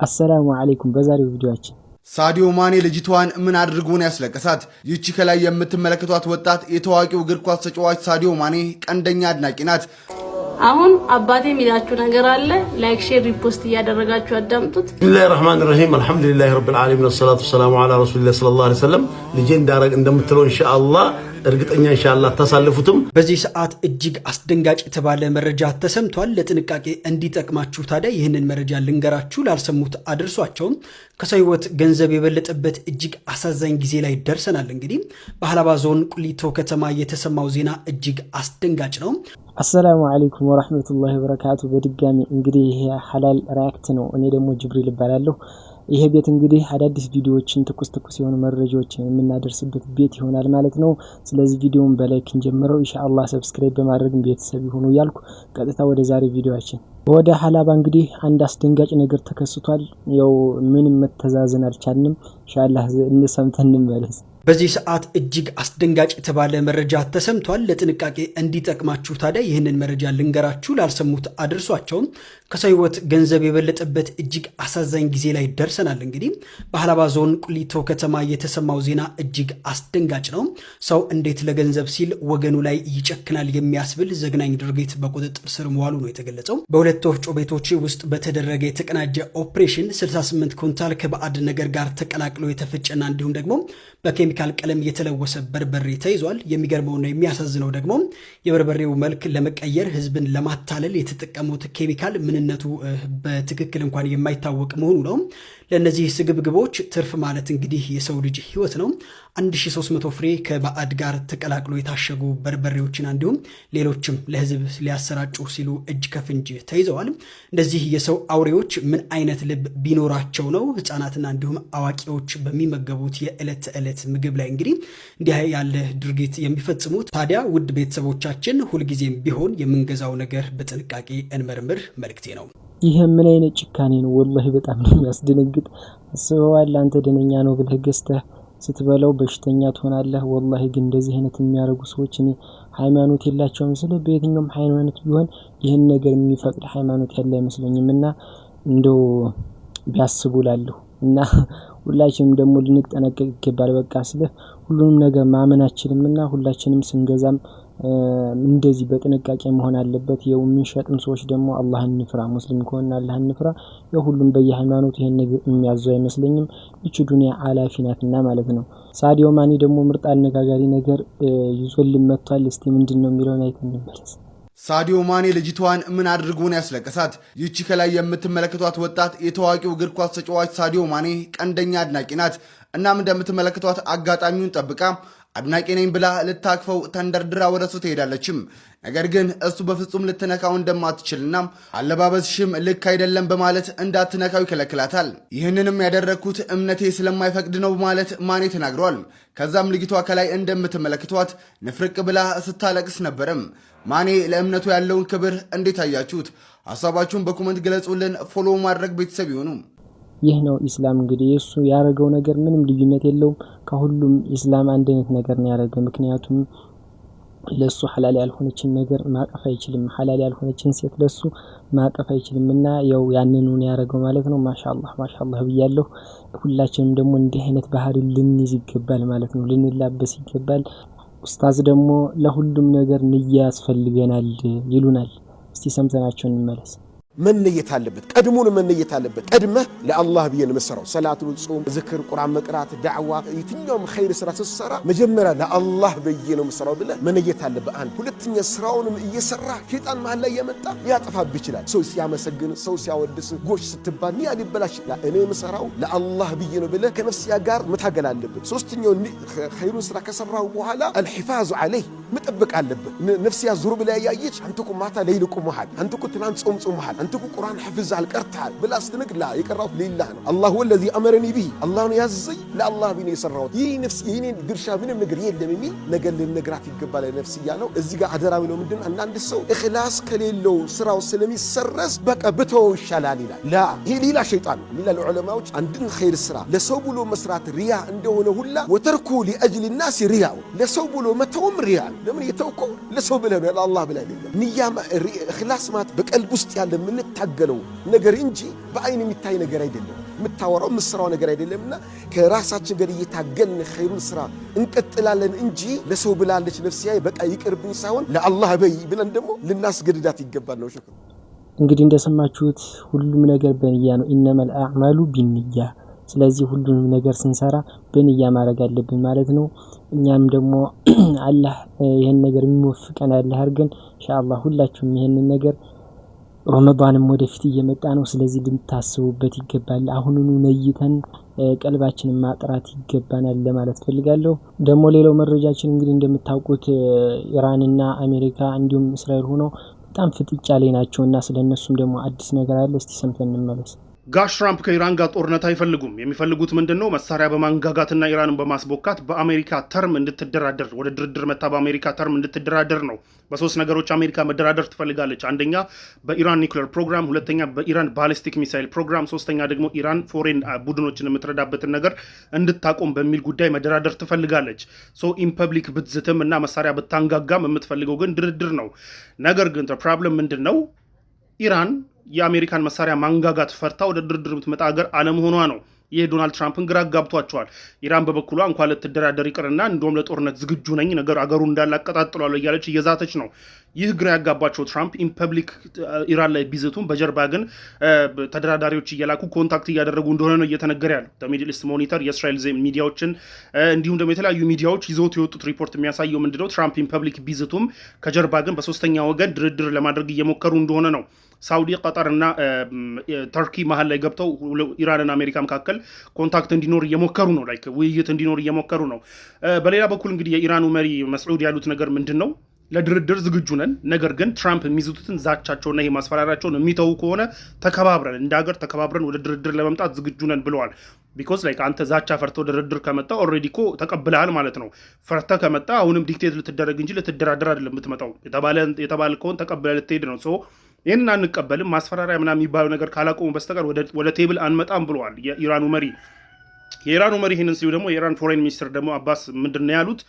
አሰላሙ አለይኩም በዛሬው ቪዲዮአችን ሳዲዮ ማኔ ልጅቷን ምን አድርጎ ነው ያስለቀሳት? ይቺ ከላይ የምትመለከቷት ወጣት የታዋቂው እግር ኳስ ተጫዋች ሳዲዮ ማኔ ቀንደኛ አድናቂ ናት። አሁን አባቴ የሚላችሁ ነገር አለ። ላይክ፣ ሼር፣ ሪፖስት እያደረጋችሁ አዳምጡት። ቢስሚላሂር ረህማኒር ረሂም አልሐምዱሊላሂ ረብል ዓለሚን ወሰላቱ ወሰላሙ ዐላ ረሱሊላህ ሰለላሁ ዐለይሂ ወሰለም። ልጄን ዳረግ እንደምትለው ኢንሻአላህ እርግጠኛ ኢንሻአላህ ተሳልፉትም። በዚህ ሰዓት እጅግ አስደንጋጭ የተባለ መረጃ ተሰምቷል። ለጥንቃቄ እንዲጠቅማችሁ ታዲያ ይህንን መረጃ ልንገራችሁ፣ ላልሰሙት አድርሷቸው። ከሰው ህይወት ገንዘብ የበለጠበት እጅግ አሳዛኝ ጊዜ ላይ ደርሰናል። እንግዲህ በሀላባ ዞን ቁሊቶ ከተማ የተሰማው ዜና እጅግ አስደንጋጭ ነው። አሰላሙ አለይኩም ወራህመቱላሂ ወበረካቱ። በድጋሚ እንግዲህ ይሄ ሐላል ሪአክት ነው። እኔ ደግሞ ጅብሪል እባላለሁ። ይሄ ቤት እንግዲህ አዳዲስ ቪዲዮዎችን ትኩስ የሆኑ መረጃዎችን የምናደርስበት ቤት ይሆናል ማለት ነው። ስለዚህ ቪዲዮውን በላይክ እንጀምረው ኢንሻአላህ። ሰብስክራይብ በማድረግ ቤተሰብ ይሁኑ ያልኩ ቀጥታ ወደ ዛሬ ቪዲዮአችን ወደ ሐላባ እንግዲህ አንድ አስደንጋጭ ነገር ተከስቷል። ያው ምንም መተዛዘን አልቻልንም። ኢንሻአላህ እንሰምተን እንመለስ። በዚህ ሰዓት እጅግ አስደንጋጭ የተባለ መረጃ ተሰምቷል። ለጥንቃቄ እንዲጠቅማችሁ ታዲያ ይህንን መረጃ ልንገራችሁ፣ ላልሰሙት አድርሷቸው። ከሰው ህይወት ገንዘብ የበለጠበት እጅግ አሳዛኝ ጊዜ ላይ ደርሰናል። እንግዲህ በሀላባ ዞን ቁሊቶ ከተማ የተሰማው ዜና እጅግ አስደንጋጭ ነው። ሰው እንዴት ለገንዘብ ሲል ወገኑ ላይ ይጨክናል የሚያስብል ዘግናኝ ድርጊት በቁጥጥር ስር መዋሉ ነው የተገለጸው። በሁለት ወፍጮ ቤቶች ውስጥ በተደረገ የተቀናጀ ኦፕሬሽን 68 ኩንታል ከባዕድ ነገር ጋር ተቀላቅሎ የተፈጨና እንዲሁም ደግሞ በኬሚካል ቀለም የተለወሰ በርበሬ ተይዟል። የሚገርመውና የሚያሳዝነው ደግሞ የበርበሬው መልክ ለመቀየር ህዝብን ለማታለል የተጠቀሙት ኬሚካል ምንነቱ በትክክል እንኳን የማይታወቅ መሆኑ ነው። ለነዚህ ስግብግቦች ትርፍ ማለት እንግዲህ የሰው ልጅ ህይወት ነው። 1300 ፍሬ ከባዕድ ጋር ተቀላቅሎ የታሸጉ በርበሬዎችን እንዲሁም ሌሎችም ለህዝብ ሊያሰራጩ ሲሉ እጅ ከፍንጅ ተይዘዋል። እንደዚህ የሰው አውሬዎች ምን አይነት ልብ ቢኖራቸው ነው ህፃናትና እንዲሁም አዋቂዎች በሚመገቡት የዕለት ተዕለት ምግብ ላይ እንግዲህ እንዲህ ያለ ድርጊት የሚፈጽሙት? ታዲያ ውድ ቤተሰቦቻችን ሁልጊዜም ቢሆን የምንገዛው ነገር በጥንቃቄ እንመርምር መልክቴ ነው። ይሄ ምን አይነት ጭካኔ ነው? ወላሂ በጣም ነው የሚያስደነግጥ። አስበዋል። አንተ ደነኛ ነው ብለህ ገዝተህ ስትበላው በሽተኛ ትሆናለህ። ወላሂ ግን እንደዚህ አይነት የሚያደርጉ ሰዎች እኔ ሃይማኖት የላቸውም። ስለ በየትኛውም ሃይማኖት ቢሆን ይህን ነገር የሚፈቅድ ሃይማኖት ያለ አይመስለኝም። እና እንደው ቢያስቡላለሁ እና ሁላችንም ደግሞ ልንጠነቀቅ ይገባል። በቃ ስለ ሁሉንም ነገር ማመናችንምና ሁላችንም ስንገዛም እንደዚህ በጥንቃቄ መሆን አለበት። የምንሸጥም ሰዎች ደግሞ አላህን እንፍራ። ሙስሊም ከሆነ አላህን እንፍራ። የሁሉም በየሃይማኖቱ ይሄን ነገር የሚያዘው አይመስለኝም። እቺ ዱንያ አላፊ ናትና ማለት ነው። ሳዲዮ ማኔ ደግሞ ምርጥ አነጋጋሪ ነገር ይዞልን መጥቷል። እስቲ ምንድነው የሚለውን አይተን እንመለስ። ሳዲዮ ማኔ ልጅቷን ምን አድርጎ ነው ያስለቀሳት? ይቺ ከላይ የምትመለከቷት ወጣት የታዋቂው እግር ኳስ ተጫዋች ሳዲዮ ማኔ ቀንደኛ አድናቂ ናት። እናም እንደምትመለከቷት አጋጣሚውን ጠብቃ አድናቂ ነኝ ብላ ልታክፈው ተንደርድራ ወደሱ ትሄዳለችም። ነገር ግን እሱ በፍጹም ልትነካው እንደማትችልና አለባበስሽም ልክ አይደለም በማለት እንዳትነካው ይከለክላታል። ይህንንም ያደረግኩት እምነቴ ስለማይፈቅድ ነው በማለት ማኔ ተናግሯል። ከዛም ልጅቷ ከላይ እንደምትመለከቷት ንፍርቅ ብላ ስታለቅስ ነበረም። ማኔ ለእምነቱ ያለውን ክብር እንዴት አያችሁት? ሐሳባችሁን በኮመንት ገለጹልን። ፎሎ ማድረግ ቤተሰብ ይሁኑ። ይህ ነው ኢስላም። እንግዲህ እሱ ያደረገው ነገር ምንም ልዩነት የለውም። ከሁሉም ኢስላም አንድ አይነት ነገር ነው ያደረገው። ምክንያቱም ለሱ ሐላል ያልሆነችን ነገር ማቀፍ አይችልም። ሐላል ያልሆነችን ሴት ለሱ ማቀፍ አይችልም። እና ያው ያንኑ ነው ያደረገው ማለት ነው። ማሻአላህ ብያለሁ። ሁላችንም ደግሞ እንዲህ አይነት ባህሪ ልንይዝ ይገባል ማለት ነው። ልንላበስ ይገባል። ኡስታዝ ደግሞ ለሁሉም ነገር ንያ ያስፈልገናል ይሉናል። እስቲ ሰምተናቸው እንመለስ። መንየት አለበት። ቀድሞን መንየት አለበት። ቀድመህ ለአላህ ብዬ ነው መሰራው። ሰላቱን፣ ጾም፣ ዝክር፣ ቁርአን መቅራት፣ ዳዕዋ፣ የትኛውም ኸይር ስራ ስትሰራ መጀመሪያ ለአላህ ብዬ ነው መሰራው ብለህ መንየት አለበት። አንድ ሁለተኛ ስራውንም እየሰራ ሸይጣን መሃል ላይ የመጣ ሊያጠፋብህ ይችላል። ሰው ሲያመሰግን፣ ሰው ሲያወድስ፣ ጎሽ ስትባል ያ ሊበላሽ እኔ መሰራው ለአላህ ብዬ ነው ብለህ ከነፍስያ ጋር መታገል አለበት። ሶስተኛው ኸይሩን ስራ ከሰራው በኋላ አልሂፋዙ ዐለይህ መጠበቅ አለበት። ነፍስያ ዙር ብላ ያያየች አንተ እኮ ማታ ለይል ቁመሃል፣ አንተ እኮ ትናንት ጾምሃል፣ አንተ እኮ ቁርአን حفظሃል ቀርተሃል ብላ ስትነግር ላ የቀራው ሊላህ ነው። አላህ ወለዚ አመረኒ ቢሂ አላህ ነው ያዘኝ ለአላህ ቢኔ የሰራሁት ይህ ነፍስ የኔ ድርሻ ምንም ነገር የለም የሚል ነገር ልነግራት ይገባል። ነፍስ ያለው እዚህ ጋር አደራ ብለው ምንድን አንዳንድ ሰው ኢኽላስ ከሌለው ስራው ስለሚሰረዝ በቃ ብተው ይሻላል ይላል። ላ ይህ ሌላ ሸይጣን ነው። ሌላ ዑለማዎች አንድን ኸይር ስራ ለሰው ብሎ መስራት ሪያ እንደሆነ ሁላ ወተርኩ ሊአጅሊ الناس ሪያ ለሰው ብሎ መተውም ሪያ ይገባል። ለምን የተውከው ለሰው ብለህ ነው ለአላህ ብለህ አይደለም። ንያ ኢኽላስ ማለት በቀልብ ውስጥ ያለ የምንታገለው ነገር እንጂ በአይን የሚታይ ነገር አይደለም። የምታወራው የምትሰራው ነገር አይደለምና ከራሳችን ጋር እየታገልን ኸይሩን ስራ እንቀጥላለን እንጂ ለሰው ብላለች ነፍሲያዬ በቃ ይቅርብኝ ሳይሆን ለአላህ በይ ብለን ደግሞ ልናስገድዳት ይገባል ነው። ሸክሩ እንግዲህ እንደሰማችሁት ሁሉም ነገር በንያ ነው። ኢነመል አዕማሉ ቢንያ። ስለዚህ ሁሉንም ነገር ስንሰራ በንያ ማድረግ አለብን ማለት ነው። እኛም ደግሞ አላህ ይሄን ነገር የሚወፍቀን አላህ አድርገን ኢንሻአላህ ሁላችሁም ይሄንን ነገር ረመዳንም ወደፊት እየመጣ ነው። ስለዚህ ልንታስቡበት ይገባል። አሁኑኑ ነይተን ቀልባችንን ማጥራት ይገባናል ለማለት ፈልጋለሁ። ደግሞ ሌላው መረጃችን እንግዲህ እንደምታውቁት ኢራንና አሜሪካ እንዲሁም እስራኤል ሆነው በጣም ፍጥጫ ላይ ናቸውና ስለነሱም ደግሞ አዲስ ነገር አለ። እስቲ ሰምተን እንመለስ። ጋሽ ትራምፕ ከኢራን ጋር ጦርነት አይፈልጉም። የሚፈልጉት ምንድነው? መሳሪያ በማንጋጋትና ኢራንን በማስቦካት በአሜሪካ ተርም እንድትደራደር ወደ ድርድር መታ በአሜሪካ ተርም እንድትደራደር ነው። በሶስት ነገሮች አሜሪካ መደራደር ትፈልጋለች። አንደኛ በኢራን ኒውክሌር ፕሮግራም፣ ሁለተኛ በኢራን ባሊስቲክ ሚሳይል ፕሮግራም፣ ሶስተኛ ደግሞ ኢራን ፎሬን ቡድኖችን የምትረዳበትን ነገር እንድታቆም በሚል ጉዳይ መደራደር ትፈልጋለች። ሶ ኢንፐብሊክ ብትዝትም እና መሳሪያ ብታንጋጋም የምትፈልገው ግን ድርድር ነው። ነገር ግን ፕሮብለም ምንድነው? ኢራን የአሜሪካን መሳሪያ ማንጋጋት ፈርታ ወደ ድርድር የምትመጣ ሀገር አለመሆኗ ነው። ይህ ዶናልድ ትራምፕን ግራ ጋብቷቸዋል። ኢራን በበኩሏ እንኳን ልትደራደር ይቅርና እንደውም ለጦርነት ዝግጁ ነኝ ነገር አገሩ እንዳላቀጣጥሏል እያለች እየዛተች ነው። ይህ ግራ ያጋባቸው ትራምፕ ኢንፐብሊክ ኢራን ላይ ቢዝቱም በጀርባ ግን ተደራዳሪዎች እየላኩ ኮንታክት እያደረጉ እንደሆነ ነው እየተነገረ ያለው። ሚድል ኢስት ሞኒተር የእስራኤል ሚዲያዎችን እንዲሁም ደግሞ የተለያዩ ሚዲያዎች ይዘውት የወጡት ሪፖርት የሚያሳየው ምንድነው? ትራምፕ ኢንፐብሊክ ቢዝቱም ከጀርባ ግን በሶስተኛ ወገን ድርድር ለማድረግ እየሞከሩ እንደሆነ ነው። ሳውዲ፣ ቀጠር እና ተርኪ መሀል ላይ ገብተው ኢራንና አሜሪካ መካከል ኮንታክት እንዲኖር እየሞከሩ ነው። ላይክ ውይይት እንዲኖር እየሞከሩ ነው። በሌላ በኩል እንግዲህ የኢራኑ መሪ መስዑድ ያሉት ነገር ምንድን ነው? ለድርድር ዝግጁ ነን፣ ነገር ግን ትራምፕ የሚይዙትን ዛቻቸውና ይሄ ማስፈራራቸውን የሚተው ከሆነ ተከባብረን እንደ ሀገር ተከባብረን ወደ ድርድር ለመምጣት ዝግጁ ነን ብለዋል። ቢኮዝ ላይክ አንተ ዛቻ ፈርተው ድርድር ከመጣ ኦልሬዲ እኮ ተቀብለሃል ማለት ነው። ፈርተህ ከመጣ አሁንም ዲክቴት ልትደረግ እንጂ ልትደራደር አይደለም የምትመጣው። የተባልከውን ተቀብለህ ልትሄድ ነው። ሶ ይህንን አንቀበልም፣ ማስፈራሪያ ምናምን የሚባለው ነገር ካላቆሙ በስተቀር ወደ ቴብል አንመጣም ብለዋል የኢራኑ መሪ። የኢራኑ መሪ ይህንን ሲሉ ደግሞ የኢራን ፎሬን ሚኒስትር ደግሞ አባስ ምንድን ነው ያሉት?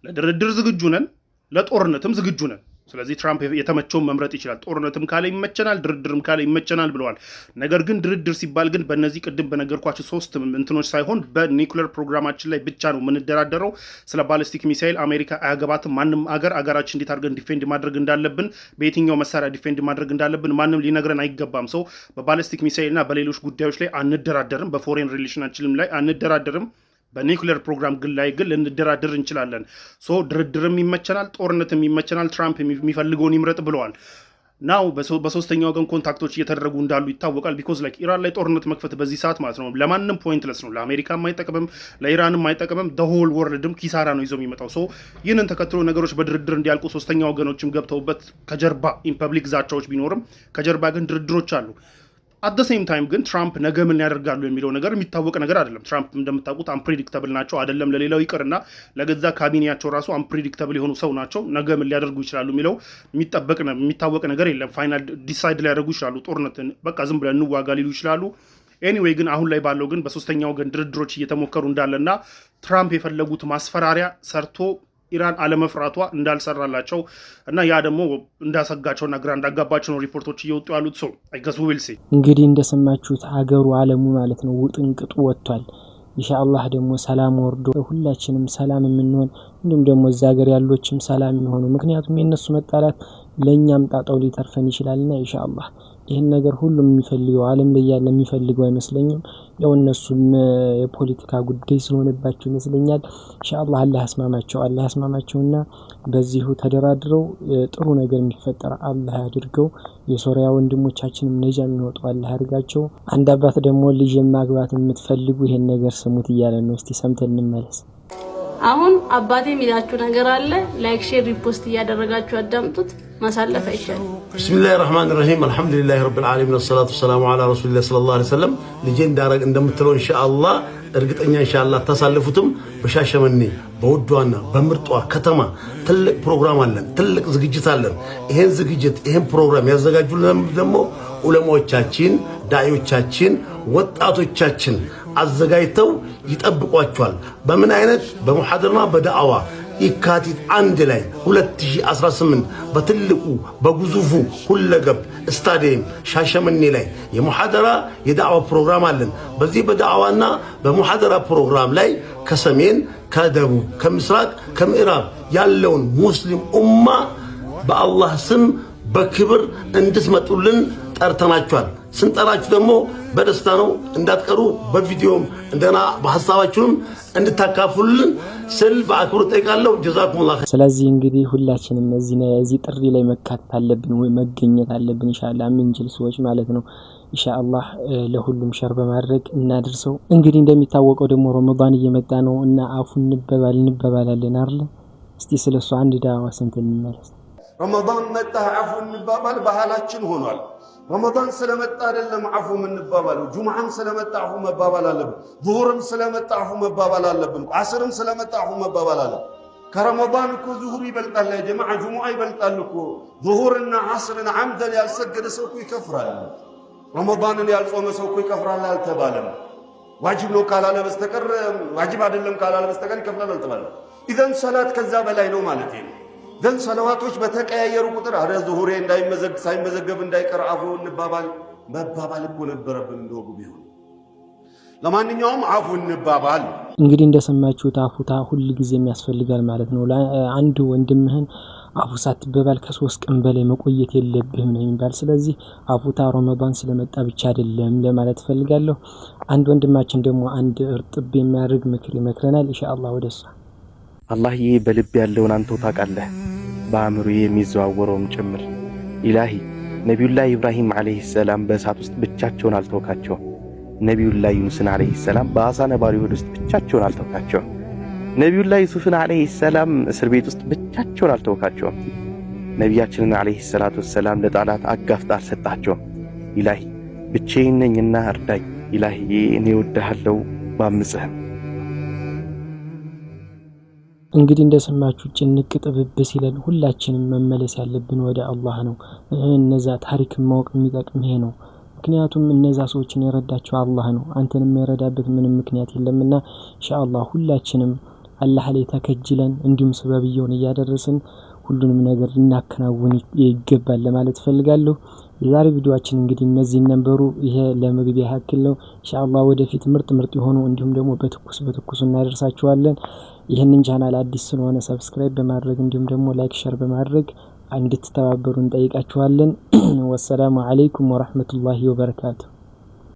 ለድርድር ዝግጁ ነን፣ ለጦርነትም ዝግጁ ነን። ስለዚህ ትራምፕ የተመቸውን መምረጥ ይችላል። ጦርነትም ካለ ይመቸናል፣ ድርድርም ካለ ይመቸናል ብለዋል። ነገር ግን ድርድር ሲባል ግን በእነዚህ ቅድም በነገርኳቸው ሶስት እንትኖች ሳይሆን በኒውክሌር ፕሮግራማችን ላይ ብቻ ነው የምንደራደረው። ስለ ባሊስቲክ ሚሳይል አሜሪካ አያገባትም። ማንም አገራችን እንዴት አድርገን ዲፌንድ ማድረግ እንዳለብን፣ በየትኛው መሳሪያ ዲፌንድ ማድረግ እንዳለብን ማንም ሊነግረን አይገባም። ሰው በባሊስቲክ ሚሳይል እና በሌሎች ጉዳዮች ላይ አንደራደርም። በፎሬን ሪሌሽናችንም ላይ አንደራደርም። በኒውክሌር ፕሮግራም ግን ላይ ግን ልንደራደር እንችላለን። ሶ ድርድርም ይመቸናል፣ ጦርነትም ይመቸናል። ትራምፕ የሚፈልገውን ይምረጥ ብለዋል። ናው በሶስተኛ ወገን ኮንታክቶች እየተደረጉ እንዳሉ ይታወቃል። ቢኮዝ ላይክ ኢራን ላይ ጦርነት መክፈት በዚህ ሰዓት ማለት ነው ለማንም ፖይንትለስ ነው። ለአሜሪካም አይጠቅምም፣ ለኢራንም አይጠቅምም። ሆል ወርልድም ኪሳራ ነው ይዞ የሚመጣው። ሶ ይህንን ተከትሎ ነገሮች በድርድር እንዲያልቁ ሶስተኛ ወገኖችም ገብተውበት ከጀርባ ኢንፐብሊክ ዛቻዎች ቢኖርም ከጀርባ ግን ድርድሮች አሉ። አት ሴም ታይም ግን ትራምፕ ነገ ምን ያደርጋሉ የሚለው ነገር የሚታወቅ ነገር አይደለም። ትራምፕ እንደምታውቁት አንፕሪዲክተብል ናቸው። አይደለም ለሌላው ይቅርና ለገዛ ካቢኔያቸው ራሱ አንፕሪዲክተብል የሆኑ ሰው ናቸው። ነገ ምን ሊያደርጉ ይችላሉ የሚለው የሚታወቅ ነገር የለም። ፋይናል ዲሳይድ ሊያደርጉ ይችላሉ። ጦርነትን በቃ ዝም ብለን እንዋጋ ሊሉ ይችላሉ። ኤኒዌይ ግን አሁን ላይ ባለው ግን በሶስተኛ ወገን ድርድሮች እየተሞከሩ እንዳለና ትራምፕ የፈለጉት ማስፈራሪያ ሰርቶ ኢራን አለመፍራቷ እንዳልሰራላቸው እና ያ ደግሞ እንዳሰጋቸውና ግራ እንዳጋባቸው ነው ሪፖርቶች እየወጡ ያሉት። ሰው አይገስ ዊል ሲ እንግዲህ እንደሰማችሁት ሀገሩ አለሙ ማለት ነው ውጥንቅጡ ወጥቷል። ኢንሻአላህ ደግሞ ሰላም ወርዶ ሁላችንም ሰላም የምንሆን እንዲሁም ደግሞ እዛ ሀገር ያሎችም ሰላም የሚሆኑ ምክንያቱም የነሱ መጣላት ለኛም ጣጣው ሊተርፈን ይችላልና ኢንሻአላህ ይሄን ነገር ሁሉም የሚፈልገው ዓለም ላይ ያለ የሚፈልገው አይመስለኝም። ያው እነሱም የፖለቲካ ጉዳይ ስለሆነባቸው ይመስለኛል። ኢንሻአላህ አላህ ያስማማቸውና በዚሁ ተደራድረው ጥሩ ነገር የሚፈጠር አላህ ያድርገው። የሶሪያ ወንድሞቻችንም ነጃ የሚወጡ አላህ ያድርጋቸው። አንድ አባት ደግሞ ልጅ ማግባት የምትፈልጉ ይሄን ነገር ስሙት እያለ ነው። እስቲ ሰምተን እንመለስ። አሁን አባቴ የሚላችሁ ነገር አለ። ላይክ፣ ሼር፣ ሪፖስት እያደረጋችሁ አዳምጡት። ማሳለፍ አይቻልም። ቢስሚላሂ ረህማኒ ረሂም አልሐምዱሊላሂ ረብል ዓለሚን ወሰላቱ ወሰላሙ ዐላ ረሱሊላህ ሰለላሁ ዐለይሂ ወሰለም። ልጄ እንዳረግ እንደምትለው ኢንሻአላህ እርግጠኛ ኢንሻአላህ ታሳልፉትም። በሻሸመኔ በውዷና በምርጧ ከተማ ትልቅ ፕሮግራም አለን፣ ትልቅ ዝግጅት አለን። ይሄን ፕሮግራም ያዘጋጁልን ደግሞ ዑለማዎቻችን፣ ዳዒዎቻችን፣ ወጣቶቻችን አዘጋጅተው ይጠብቋቸዋል። በምን አይነት በሙሐደራና በዳዕዋ የካቲት 1 ላይ 2018 በትልቁ በግዙፉ ሁለገብ ስታዲየም ሻሸመኔ ላይ የሙሐደራ የዳዕዋ ፕሮግራም አለን። በዚህ በዳዕዋና በሙሐደራ ፕሮግራም ላይ ከሰሜን ከደቡብ ከምስራቅ ከምዕራብ ያለውን ሙስሊም ኡማ በአላህ ስም በክብር እንድትመጡልን ጠርተናችኋል። ስንጠራችሁ ደግሞ በደስታ ነው፣ እንዳትቀሩ። በቪዲዮም እንደና በሐሳባችሁም እንድታካፍሉልን ስል በአክብሮት ጠይቃለሁ። ጀዛኩሙላህ። ስለዚህ እንግዲህ ሁላችንም እዚህ ጥሪ ላይ መካተት አለብን ወይ መገኘት አለብን ኢንሻአላህ ምንችል ሰዎች ማለት ነው። ኢንሻአላህ ለሁሉም ሸር በማድረግ እናድርሰው። እንግዲህ እንደሚታወቀው ደግሞ ረመዳን እየመጣ ነው እና አፉ እንበባላለን አይደል? እስቲ ስለሱ አንድ ዳዕዋ ሰምተን እንመለስ። ረመዳን መጣ አፉ እንባባል ባህላችን ሆኗል። ረመዳን ስለመጣ አይደለም አፉ የምንባባለው። ጁምዓም ስለመጣ አፉ መባባል አለብን። ዙሁርም ስለመጣ አፉ መባባል አለብን። ዓስርም ስለመጣ አፉ መባባል አለብን። ከረመዳን እኮ ዙሁር ይበልጣል ያ ጀማዓ፣ ጁሙዓ ይበልጣል እኮ። ዙሁርና ዓስርን ዓምደን ያልሰገደ ሰው እኮ ይከፍራል። ረመዳንን ያልጾመ ሰው እኮ ይከፍራል አልተባለም። ዋጅብ ነው ካላለ በስተቀር ዋጅብ አይደለም ካላለ በስተቀር ይከፍራል አልተባለም። ኢዘን ሰላት ከዛ በላይ ነው ማለት ነው። ዘን ሰለዋቶች በተቀያየሩ ቁጥር አረ ዙሁሬ ሳይመዘገብ እንዳይቀር አፉ እንባባል መባባል እኮ ነበረብን እንደወጉ ቢሆን። ለማንኛውም አፉ እንባባል። እንግዲህ እንደሰማችሁት አፉታ ሁሉ ጊዜ ያስፈልጋል ማለት ነው። አንድ ወንድምህን አፉ ሳትበባል ከ3 ቀን በላይ መቆየት የለብህም ነው የሚባል። ስለዚህ አፉታ ረመዳን ስለመጣ ብቻ አይደለም ለማለት ፈልጋለሁ። አንድ ወንድማችን ደግሞ አንድ እርጥብ የሚያደርግ ምክር ይመክረናል። ኢንሻአላህ ወደሱ አላህዬ በልብ ያለውን አንተው ታውቃለህ፣ በአእምሮዬ የሚዘዋወረውም ጭምር። ኢላሂ ነቢዩላህ ኢብራሂም ዓለይሂ ሰላም በእሳት ውስጥ ብቻቸውን አልተውካቸውም። ነቢዩላህ ዩኑስን ዓለይሂ ሰላም በአሳ ነባሪ ሆድ ውስጥ ብቻቸውን አልተውካቸውም። ነቢዩላህ ዩሱፍን ዓለይሂ ሰላም እስር ቤት ውስጥ ብቻቸውን አልተውካቸውም። ነቢያችንን ዓለይሂ ሰላቱ ወሰላም ለጠላት አጋፍጣ አልሰጣቸውም። ኢላሂ ብቻዬን ነኝና እርዳኝ። ኢላሂ እኔ እወድሃለሁ ባምጽህም። እንግዲህ እንደሰማችሁ ጭንቅ ጥብብ ሲለን ሁላችንም መመለስ ያለብን ወደ አላህ ነው። እነዛ ታሪክ ማወቅ የሚጠቅም ይሄ ነው። ምክንያቱም እነዛ ሰዎችን የረዳቸው አላህ ነው። አንተንም የረዳበት ምንም ምክንያት የለምና ኢንሻአላህ ሁላችንም አላህ ላይ ተከጅለን እንዲሁም ሰበብየውን እያደረስን ሁሉንም ነገር ልናከናውን ይገባል ለማለት ፈልጋለሁ። የዛሬ ቪዲዮአችን እንግዲህ እነዚህን ነበሩ። ይሄ ለመግቢያ ያክል ነው። ኢንሻአላህ ወደፊት ምርጥ የሆኑ እንዲሁም ደግሞ በትኩስ እናደርሳችኋለን። ይህንን ቻናል አዲስ ስለሆነ ሰብስክራይብ በማድረግ እንዲሁም ደግሞ ላይክ ሸር በማድረግ እንድትተባበሩ እንጠይቃችኋለን። ወሰላሙ አለይኩም ወራህመቱላሂ ወበረካቱ።